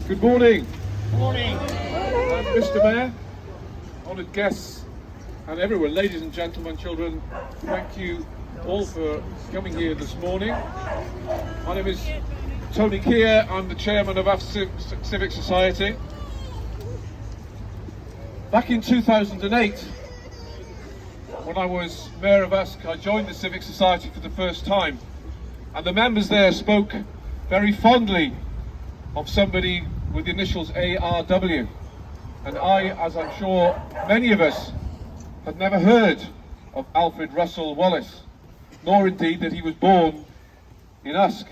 Good morning. Good morning. Mr. Mayor, honoured guests and everyone, ladies and gentlemen, children, thank you all for coming here this morning. My name is Tony Keir, I'm the chairman of Usk Civic Society. Back in 2008, when I was Mayor of Usk, I joined the Civic Society for the first time, and the members there spoke very fondly of somebody with the initials ARW. And I, as I'm sure many of us, had never heard of Alfred Russel Wallace, nor indeed that he was born in Usk.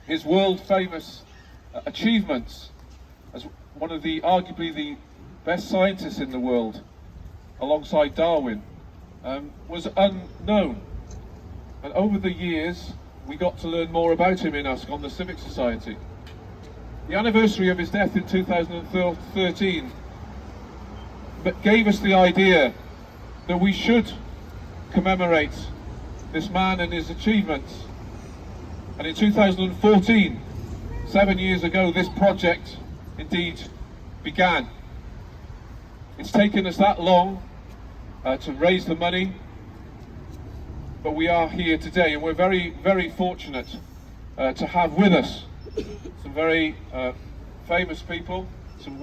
His world-famous achievements as one of arguably the best scientists in the world, alongside Darwin, was unknown. And over the years, we got to learn more about him in Usk on the Civic Society. The anniversary of his death in 2013 gave us the idea that we should commemorate this man and his achievements. And in 2014, 7 years ago, this project indeed began. It's taken us that long to raise the money, but we are here today, and we're very, very fortunate to have with us some very famous people, some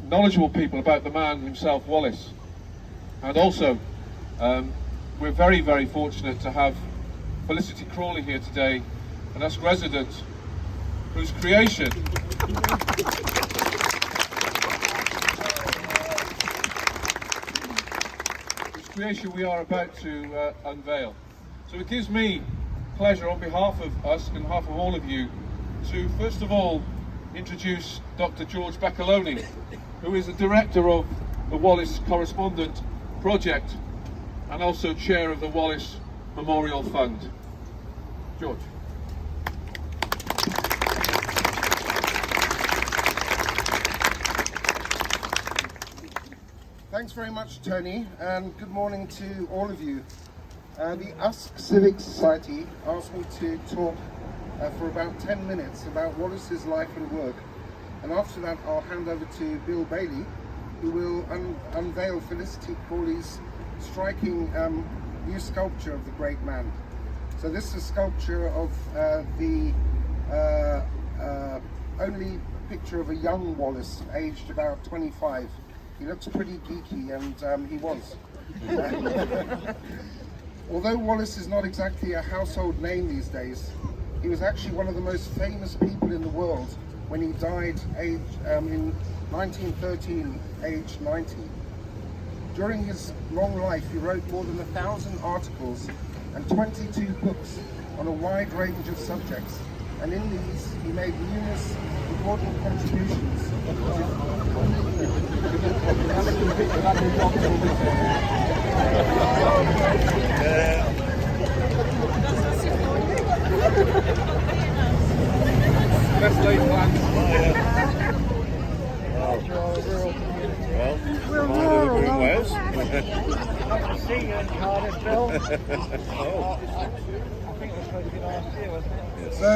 knowledgeable people about the man himself, Wallace. And also, we're very, very fortunate to have Felicity Crawley here today, an Usk resident, whose creation we are about to unveil. So it gives me pleasure on behalf of us and on behalf of all of you to first of all introduce Dr George Beccaloni, who is the director of the Wallace Correspondence Project and also chair of the Wallace Memorial Fund. George. Thanks very much, Tony, and good morning to all of you. The Usk Civic Society asked me to talk for about 10 minutes about Wallace's life and work, and after that I'll hand over to Bill Bailey, who will unveil Felicity Crawley's striking new sculpture of the great man. So this is a sculpture of the only picture of a young Wallace, aged about 25. He looks pretty geeky, and he was. Although Wallace is not exactly a household name these days, he was actually one of the most famous people in the world when he died in 1913, aged 90. During his long life, he wrote more than 1,000 articles and 22 books on a wide range of subjects. And in these, he made numerous important contributions. Best laid plans. We're rural, in Wales. Nice to see you in Cardiff, Bill. I think it was supposed to be last year, wasn't it? So,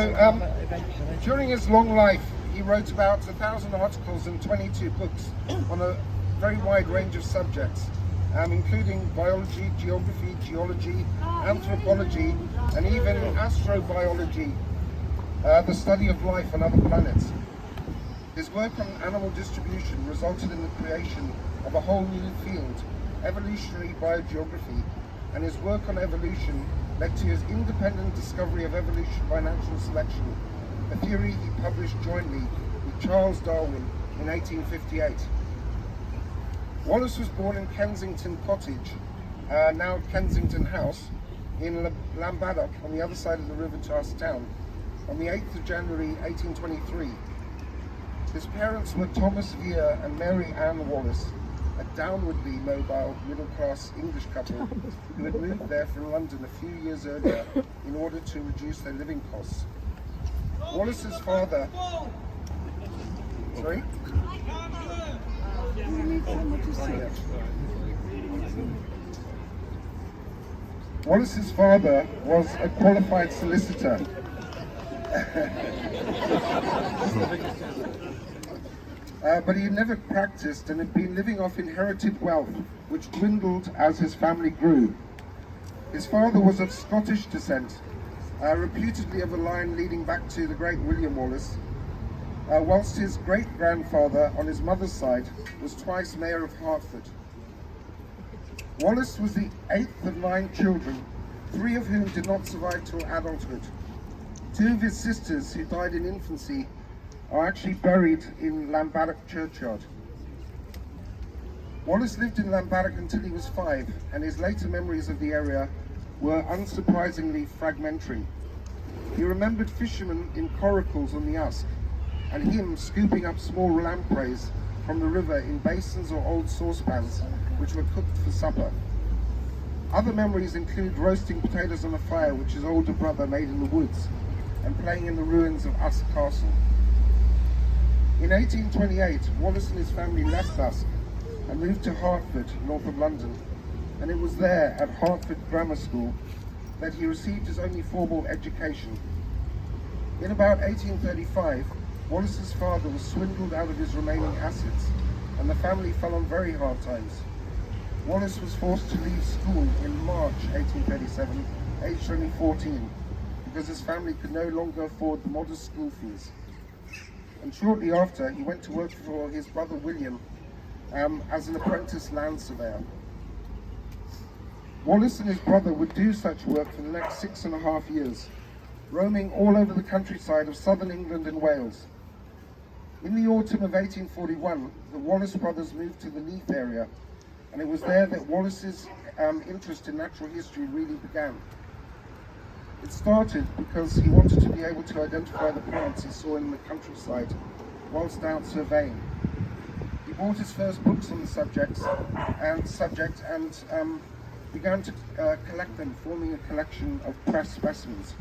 during his long life, he wrote about 1,000 articles and 22 books on a very wide range of subjects, including biology, geography, geology, anthropology, and even astrobiology, the study of life on other planets. His work on animal distribution resulted in the creation of a whole new field, evolutionary biogeography, and his work on evolution led to his independent discovery of evolution by natural selection, a theory he published jointly with Charles Darwin in 1858. Wallace was born in Kensington Cottage, now Kensington House, in Lambaddock on the other side of the river to Usk town, on the 8th of January 1823. His parents were Thomas Vere and Mary Ann Wallace, a downwardly mobile middle-class English couple who had moved there from London a few years earlier in order to reduce their living costs. Wallace's father... Sorry? Wallace's father was a qualified solicitor, But he had never practiced and had been living off inherited wealth, which dwindled as his family grew. His father was of Scottish descent, reputedly of a line leading back to the great William Wallace, whilst his great-grandfather on his mother's side was twice mayor of Hertford. Wallace was the 8th of 9 children, 3 of whom did not survive till adulthood. 2 of his sisters, who died in infancy, are actually buried in Llanbaddock churchyard. Wallace lived in Llanbaddock until he was 5, and his later memories of the area were unsurprisingly fragmentary. He remembered fishermen in coracles on the Usk, and him scooping up small lampreys from the river in basins or old saucepans, which were cooked for supper. Other memories include roasting potatoes on a fire which his older brother made in the woods, and playing in the ruins of Usk Castle. In 1828, Wallace and his family left Usk and moved to Hertford, north of London, and it was there, at Hertford Grammar School, that he received his only formal education. In about 1835, Wallace's father was swindled out of his remaining assets, and the family fell on very hard times. Wallace was forced to leave school in March 1837, aged only 14, because his family could no longer afford the modest school fees. And shortly after, he went to work for his brother William as an apprentice land surveyor. Wallace and his brother would do such work for the next 6.5 years, roaming all over the countryside of southern England and Wales. In the autumn of 1841, the Wallace brothers moved to the Neath area, and it was there that Wallace's interest in natural history really began. It started because he wanted to be able to identify the plants he saw in the countryside whilst out surveying. He bought his first books on the subject and began to collect them, forming a collection of pressed specimens.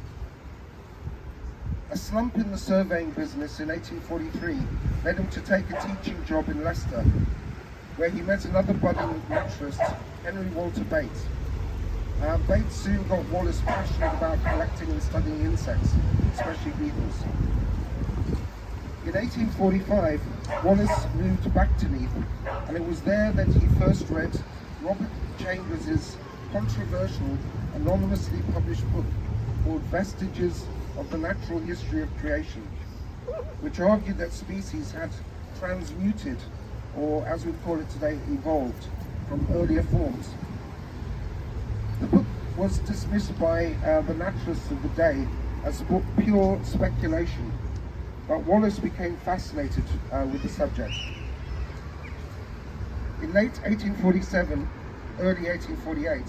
A slump in the surveying business in 1843 led him to take a teaching job in Leicester, where he met another budding naturalist, Henry Walter Bates. Bates soon got Wallace passionate about collecting and studying insects, especially beetles. In 1845, Wallace moved back to Neath, and it was there that he first read Robert Chambers' controversial, anonymously published book called Vestiges of the Natural History of Creation, which argued that species had transmuted, or as we call it today, evolved, from earlier forms. The book was dismissed by the naturalists of the day as pure speculation, but Wallace became fascinated with the subject. In late 1847, early 1848,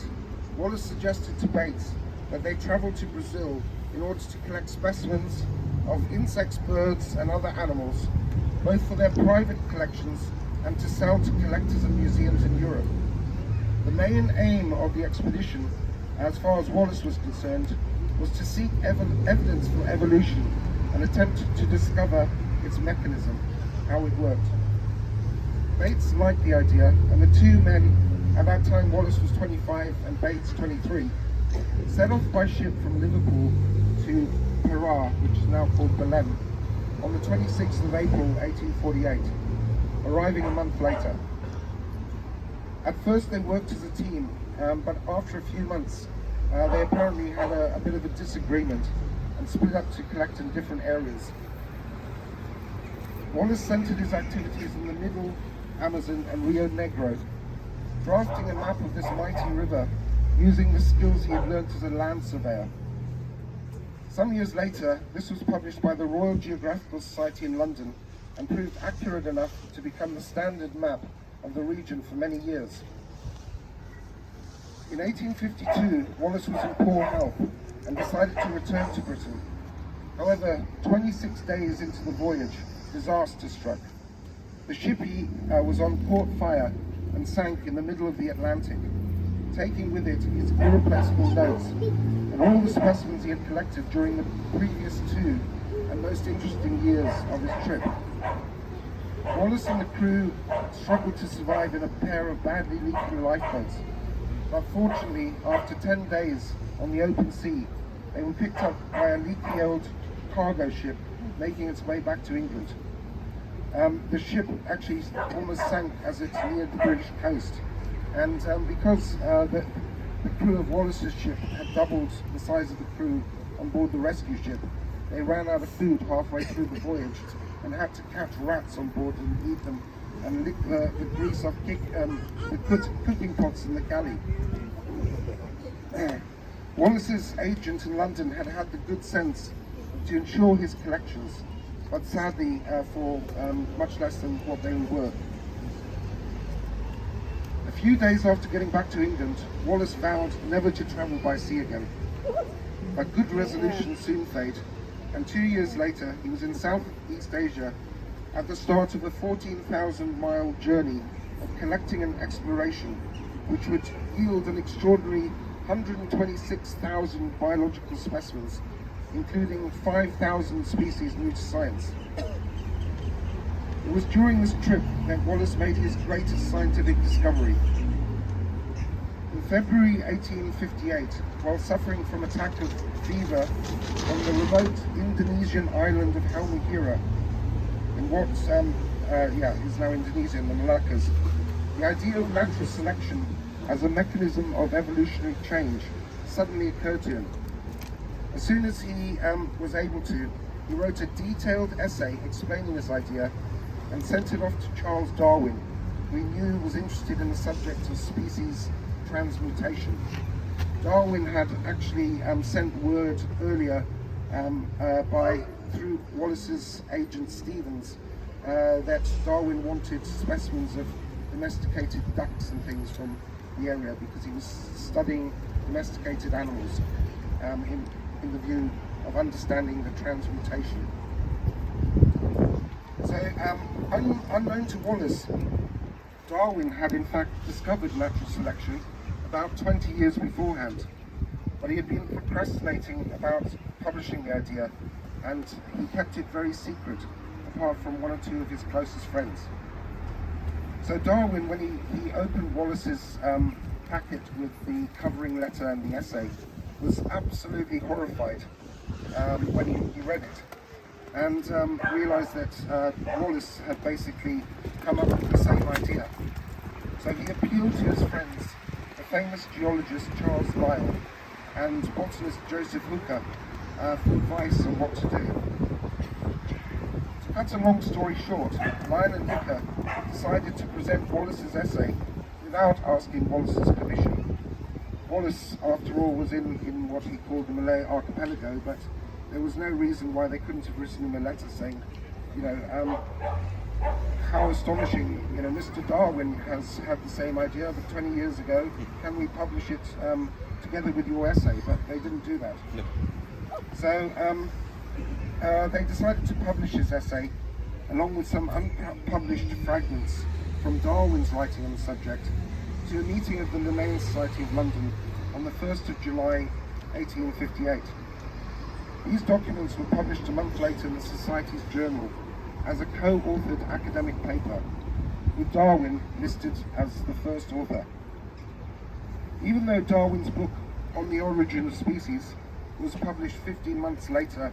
Wallace suggested to Bates that they travel to Brazil in order to collect specimens of insects, birds, and other animals, both for their private collections and to sell to collectors and museums in Europe. The main aim of the expedition, as far as Wallace was concerned, was to seek evidence for evolution and attempt to discover its mechanism, how it worked. Bates liked the idea, and the two men, at that time Wallace was 25 and Bates 23, set off by ship from Liverpool to Perak, which is now called Belém, on the 26th of April 1848, arriving a month later. At first they worked as a team, but after a few months they apparently had a bit of a disagreement and split up to collect in different areas. Wallace centered his activities in the Middle Amazon and Rio Negro, drafting a map of this mighty river using the skills he had learnt as a land surveyor. Some years later, this was published by the Royal Geographical Society in London and proved accurate enough to become the standard map of the region for many years. In 1852, Wallace was in poor health and decided to return to Britain. However, 26 days into the voyage, disaster struck. The ship he was on caught fire and sank in the middle of the Atlantic, taking with it his irreplaceable notes and all the specimens he had collected during the previous 2 and most interesting years of his trip. Wallace and the crew struggled to survive in a pair of badly leaking lifeboats, but fortunately, after 10 days on the open sea, they were picked up by a leaky old cargo ship making its way back to England. The ship actually almost sank as it neared the British coast, and because the crew of Wallace's ship had doubled the size of the crew on board the rescue ship, they ran out of food halfway through the voyage and had to catch rats on board and eat them and lick the grease off the cooking pots in the galley. Wallace's agent in London had the good sense to insure his collections, but sadly for much less than what they were worth. A few days after getting back to England, Wallace vowed never to travel by sea again. But good resolutions soon fade, and 2 years later he was in Southeast Asia at the start of a 14,000-mile journey of collecting and exploration, which would yield an extraordinary 126,000 biological specimens, including 5,000 species new to science. It was during this trip that Wallace made his greatest scientific discovery. In February 1858, while suffering from an attack of fever on the remote Indonesian island of Halmahera, in what is now Indonesia in the Moluccas, the idea of natural selection as a mechanism of evolutionary change suddenly occurred to him. As soon as he was able to, he wrote a detailed essay explaining this idea and sent it off to Charles Darwin, who he knew was interested in the subject of species transmutation. Darwin had actually sent word earlier through Wallace's agent Stevens that Darwin wanted specimens of domesticated ducks and things from the area because he was studying domesticated animals in the view of understanding the transmutation. So, unknown to Wallace, Darwin had in fact discovered natural selection about 20 years beforehand, but he had been procrastinating about publishing the idea, and he kept it very secret, apart from one or two of his closest friends. So Darwin, when he opened Wallace's packet with the covering letter and the essay, was absolutely horrified when he read it, and realized that Wallace had basically come up with the same idea. So he appealed to his friends, the famous geologist Charles Lyell and botanist Joseph Hooker, for advice on what to do. To cut a long story short, Lyell and Hooker decided to present Wallace's essay without asking Wallace's permission. Wallace, after all, was in what he called the Malay archipelago, but there was no reason why they couldn't have written him a letter saying, how astonishing, Mr. Darwin has had the same idea, but 20 years ago, can we publish it together with your essay? But they didn't do that. No. So they decided to publish his essay, along with some unpublished fragments from Darwin's writing on the subject, to a meeting of the Linnean Society of London on the 1st of July 1858. These documents were published a month later in the Society's journal as a co-authored academic paper, with Darwin listed as the first author. Even though Darwin's book On the Origin of Species was published 15 months later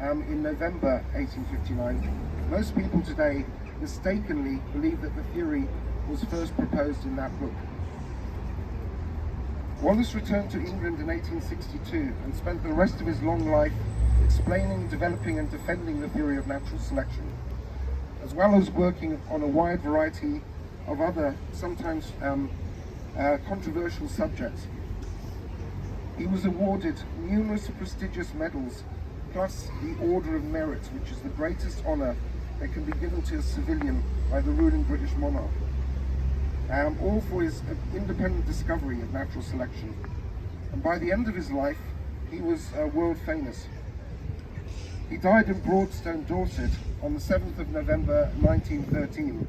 in November 1859, most people today mistakenly believe that the theory was first proposed in that book. Wallace returned to England in 1862 and spent the rest of his long life explaining, developing and defending the theory of natural selection, as well as working on a wide variety of other, sometimes controversial subjects. He was awarded numerous prestigious medals, plus the Order of Merit, which is the greatest honour that can be given to a civilian by the ruling British monarch, all for his independent discovery of natural selection. And by the end of his life, he was world famous. He died in Broadstone, Dorset, on the 7th of November 1913,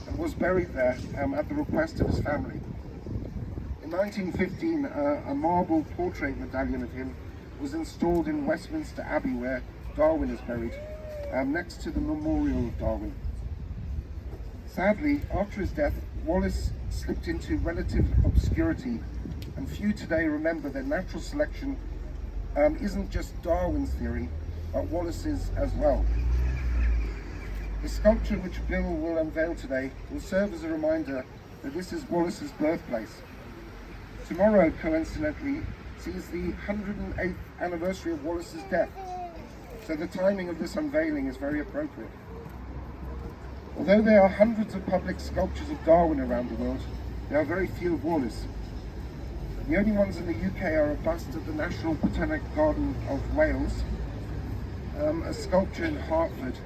and was buried there at the request of his family. In 1915, a marble portrait medallion of him was installed in Westminster Abbey, where Darwin is buried, next to the memorial of Darwin. Sadly, after his death, Wallace slipped into relative obscurity, and few today remember that natural selection isn't just Darwin's theory, but Wallace's as well. The sculpture which Bill will unveil today will serve as a reminder that this is Wallace's birthplace. Tomorrow, coincidentally, sees the 108th anniversary of Wallace's death, so the timing of this unveiling is very appropriate. Although there are hundreds of public sculptures of Darwin around the world, there are very few of Wallace. The only ones in the UK are a bust at the National Botanic Garden of Wales, a sculpture in Hertford,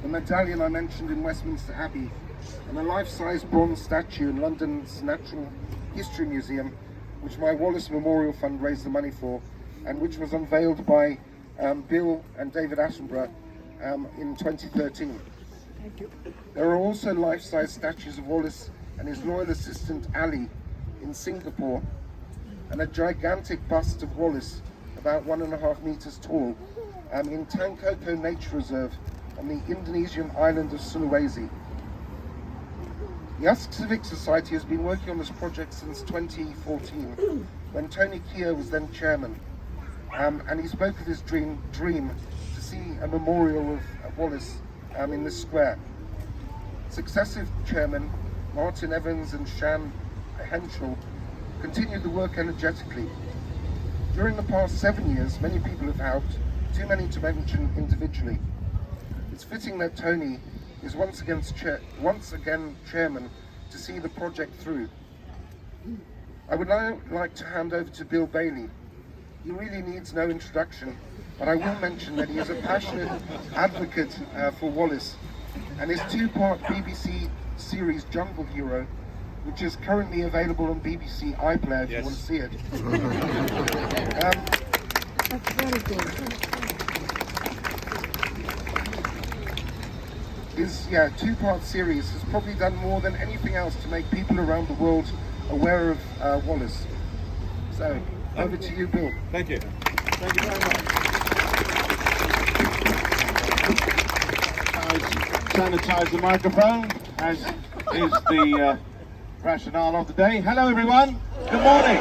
the medallion I mentioned in Westminster Abbey, and a life-size bronze statue in London's Natural History Museum, which my Wallace Memorial Fund raised the money for, and which was unveiled by Bill and David Attenborough in 2013. There are also life-size statues of Wallace and his loyal assistant Ali in Singapore, and a gigantic bust of Wallace about 1.5 meters tall in Tangkoko Nature Reserve on the Indonesian island of Sulawesi. The Usk Civic Society has been working on this project since 2014, when Tony Keogh was then chairman, and he spoke of his dream to see a memorial of Wallace in this square. Successive chairmen, Martin Evans and Shan Henschel, continued the work energetically. During the past 7 years, many people have helped, too many to mention individually. It's fitting that Tony is once again chairman to see the project through. I would now like to hand over to Bill Bailey. He really needs no introduction, but I will mention that he is a passionate advocate for Wallace, and his two-part BBC series Jungle Hero, which is currently available on BBC iPlayer if you want to see it. That's very good. His two-part series has probably done more than anything else to make people around the world aware of Wallace. So, over to you, Bill. Thank you. Thank you very much. Sanitize the microphone, as is the rationale of the day. Hello, everyone. Good morning.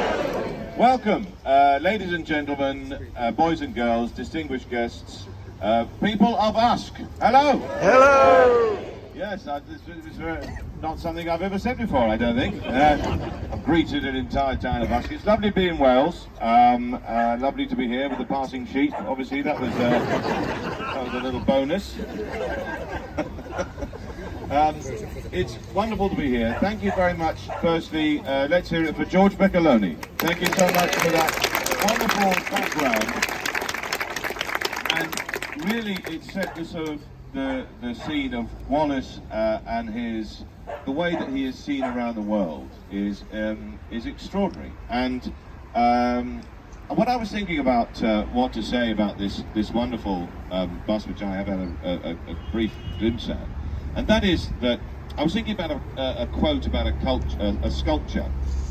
Welcome, ladies and gentlemen, boys and girls, distinguished guests, people of Usk. Hello. Hello. Yes, this is not something I've ever said before, I don't think. I've greeted an entire town of Usk. It's lovely to be in Wales. Lovely to be here with the passing sheep. Obviously, that was a little bonus. It's wonderful to be here. Thank you very much. Firstly, let's hear it for George Beccaloni. Thank you so much for that wonderful background. And really, it set the sort of the scene of Wallace and the way that he is seen around the world is extraordinary. And what I was thinking about what to say about this wonderful bust, which I have had a brief glimpse at, and that is that I was thinking about a quote about a sculpture,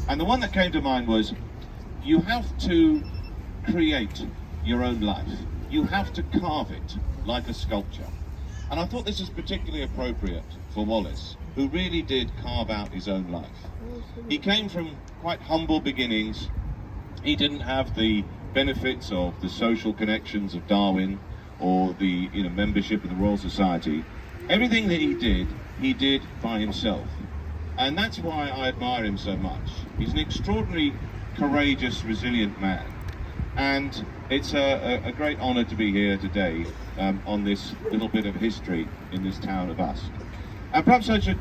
and the one that came to mind was, you have to create your own life. You have to carve it like a sculpture. And I thought this was particularly appropriate for Wallace, who really did carve out his own life. He came from quite humble beginnings. He didn't have the benefits of the social connections of Darwin or the membership of the Royal Society. Everything that he did by himself. And that's why I admire him so much. He's an extraordinarily courageous, resilient man. And it's a great honour to be here today on this little bit of history in this town of Usk. And perhaps I should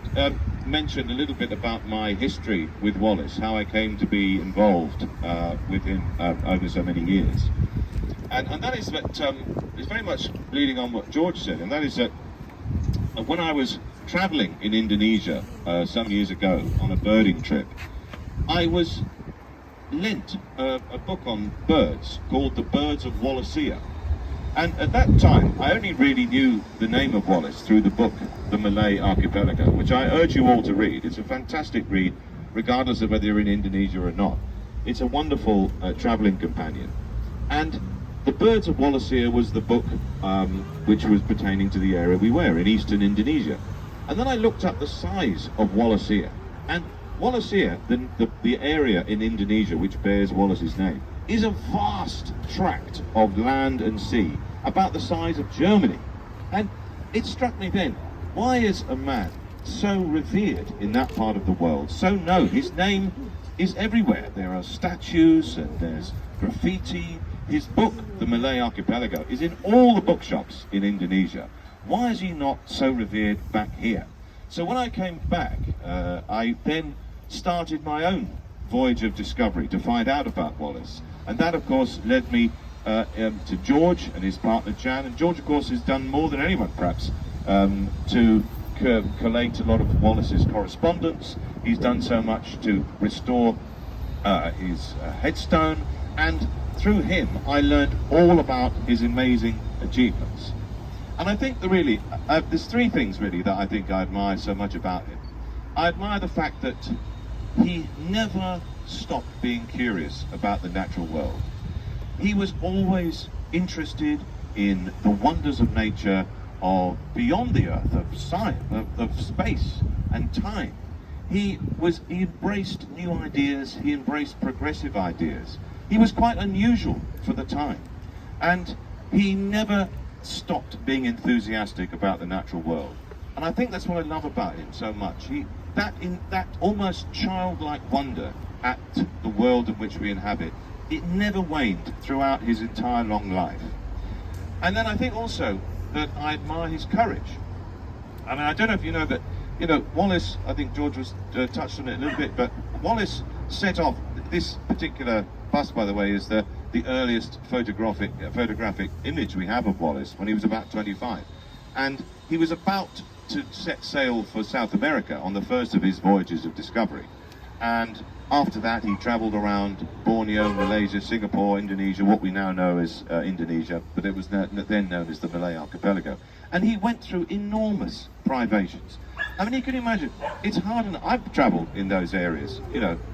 mention a little bit about my history with Wallace, how I came to be involved with him over so many years. And that is that it's very much leading on what George said, and that is that when I was travelling in Indonesia some years ago on a birding trip, I was lent a book on birds called The Birds of Wallacea. And at that time, I only really knew the name of Wallace through the book, The Malay Archipelago, which I urge you all to read. It's a fantastic read, regardless of whether you're in Indonesia or not. It's a wonderful travelling companion. And The Birds of Wallacea was the book which was pertaining to the area we were, in eastern Indonesia. And then I looked up the size of Wallacea. And Wallacea, the area in Indonesia which bears Wallace's name, is a vast tract of land and sea, about the size of Germany. And it struck me then, why is a man so revered in that part of the world, so known? His name is everywhere. There are statues and there's graffiti. His book, The Malay Archipelago, is in all the bookshops in Indonesia. Why is he not so revered back here? So when I came back, I then started my own voyage of discovery to find out about Wallace. And that, of course, led me to George and his partner Jan. And George, of course, has done more than anyone, perhaps, to collate a lot of Wallace's correspondence. He's done so much to restore his headstone, and through him I learned all about his amazing achievements. And I think there's three things really that I think I admire so much about him. I admire the fact that he never stopped being curious about the natural world. He was always interested in the wonders of nature, of beyond the earth, of science, of space and time. He embraced new ideas, he embraced progressive ideas. He was quite unusual for the time, and he never stopped being enthusiastic about the natural world. And I think that's what I love about him so much. That almost childlike wonder at the world in which we inhabit, it never waned throughout his entire long life. And then I think also that I admire his courage. I mean, I don't know if you know that, Wallace, I think George was touched on it a little bit, but Wallace set off, this particular bust, by the way, is the earliest photographic image we have of Wallace, when he was about 25. And he was about to set sail for South America on the first of his voyages of discovery. And after that, he travelled around Borneo, Malaysia, Singapore, Indonesia, what we now know as Indonesia, but it was then known as the Malay Archipelago. And he went through enormous privations. I mean, you can imagine, it's hard enough. I've travelled in those areas,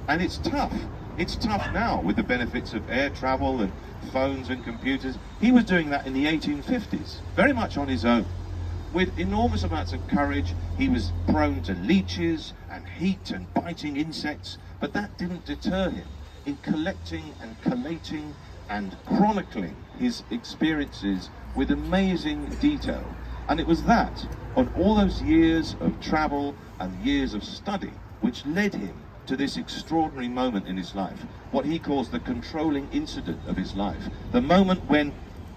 and it's tough. It's tough now with the benefits of air travel and phones and computers. He was doing that in the 1850s, very much on his own. With enormous amounts of courage. He was prone to leeches and heat and biting insects, but that didn't deter him in collecting and collating and chronicling his experiences with amazing detail. And it was that, on all those years of travel and years of study, which led him to this extraordinary moment in his life, what he calls the controlling incident of his life, the moment when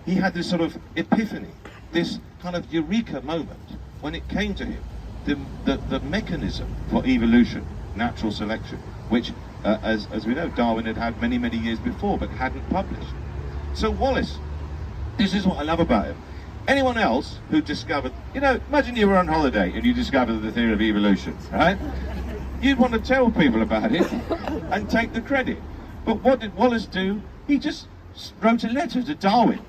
he had this sort of epiphany, this kind of eureka moment, when it came to him, the mechanism for evolution, natural selection, which, as we know, Darwin had many, many years before, but hadn't published. So Wallace, this is what I love about him. Anyone else who discovered, imagine you were on holiday and you discovered the theory of evolution, right? You'd want to tell people about it and take the credit. But what did Wallace do? He just wrote a letter to Darwin.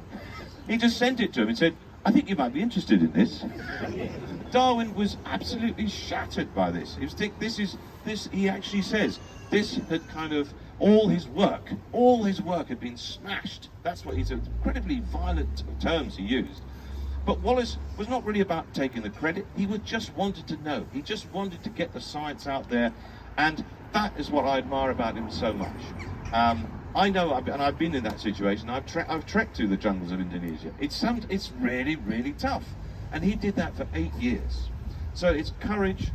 He just sent it to him and said, I think you might be interested in this. Darwin was absolutely shattered by this. He actually says, this had kind of, all his work had been smashed. That's what he's incredibly violent terms he used. But Wallace was not really about taking the credit. He just wanted to know. He just wanted to get the science out there, and that is what I admire about him so much. I know, and I've been in that situation. I've trekked through the jungles of Indonesia. It's really, really tough, and he did that for 8 years. So it's courage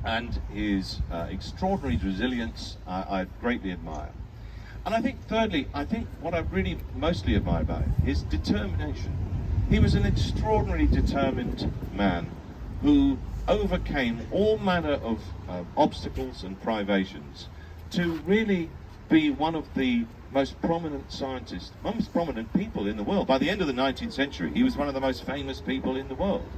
and his extraordinary resilience I greatly admire. And I think, thirdly, what I really mostly admire about him, his determination. He was an extraordinarily determined man who overcame all manner of obstacles and privations to really be one of the most prominent scientists, most prominent people in the world. By the end of the 19th century, he was one of the most famous people in the world.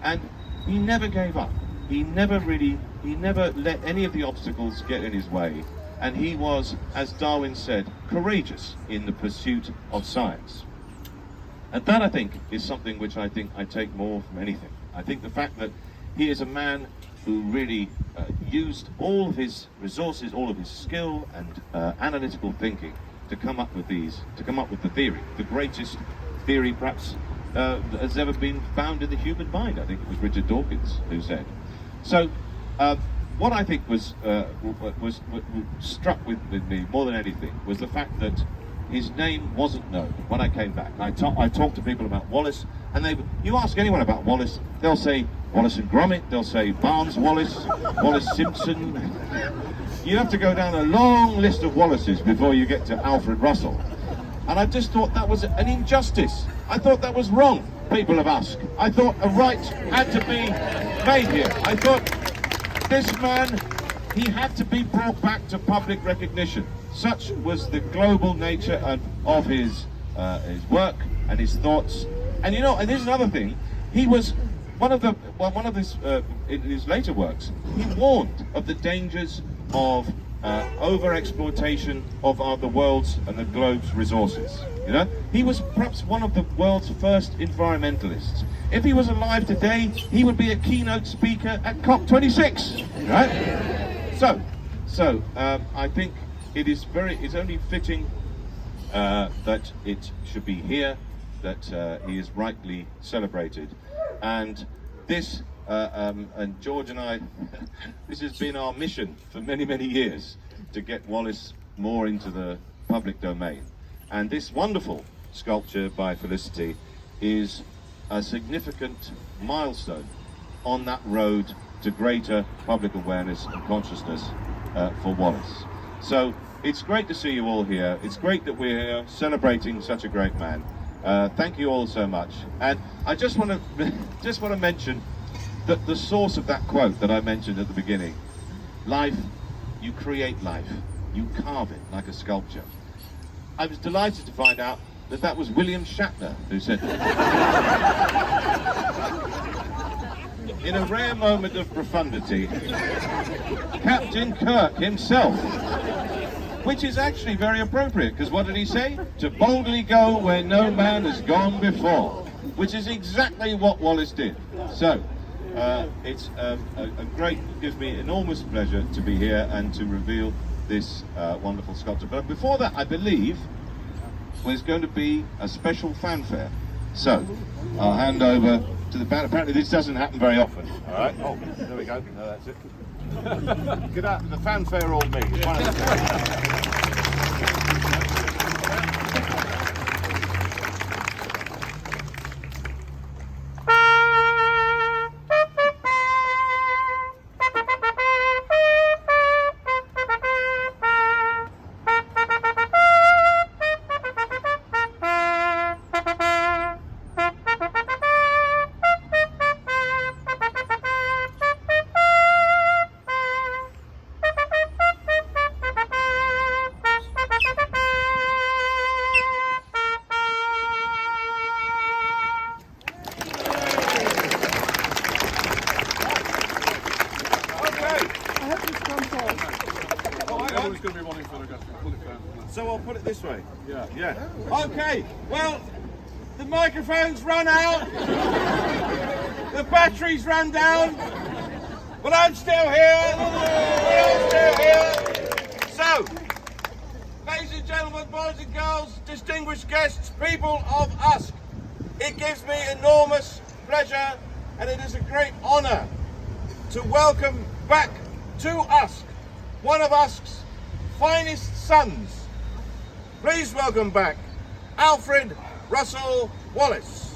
And he never gave up. He never let any of the obstacles get in his way. And he was, as Darwin said, courageous in the pursuit of science. And that, I think, is something which I think I take more from anything. I think the fact that he is a man who really used all of his resources, all of his skill and analytical thinking to come up with the theory, the greatest theory perhaps that has ever been found in the human mind. I think it was Richard Dawkins who said. So what I think was struck with me more than anything was the fact that his name wasn't known when I came back. I talked to people about Wallace, and you ask anyone about Wallace, they'll say Wallace and Gromit, they'll say Barnes Wallace, Wallace Simpson. You have to go down a long list of Wallaces before you get to Alfred Russel. And I just thought that was an injustice. I thought that was wrong, people of Usk. I thought a right had to be made here. I thought this man, he had to be brought back to public recognition. Such was the global nature of his work and his thoughts. And you know, and here's another thing. He was one of his in his later works. He warned of the dangers of over-exploitation of the world's and the globe's resources. You know, he was perhaps one of the world's first environmentalists. If he was alive today, he would be a keynote speaker at COP26, right? So I think it's only fitting that it should be here, that he is rightly celebrated, and this. And George and I, this has been our mission for many, many years, to get Wallace more into the public domain. And this wonderful sculpture by Felicity is a significant milestone on that road to greater public awareness and consciousness for Wallace. So it's great to see you all here. It's great that we're here celebrating such a great man. Thank you all so much. And I just want to mention that the source of that quote that I mentioned at the beginning, life, you create life, you carve it like a sculpture. I was delighted to find out that that was William Shatner who said that. In a rare moment of profundity, Captain Kirk himself, which is actually very appropriate, because what did he say? To boldly go where no man has gone before, which is exactly what Wallace did. So, it's it gives me enormous pleasure to be here and to reveal this wonderful sculpture. But before that, I believe there's going to be a special fanfare. So, I'll hand over to the band. Apparently this doesn't happen very often. All right. Oh, there we go. No, that's it. Get out. The fanfare all me. It's one of the So I'll put it this way. Yeah. Okay. Well, the microphones run out. The batteries run down. But I'm still here. We're all still here. So, ladies and gentlemen, boys and girls, distinguished guests, people of Usk, it gives me enormous pleasure and it is a great honour to welcome back to Usk one of Usk's finest sons. Please welcome back Alfred Russel Wallace.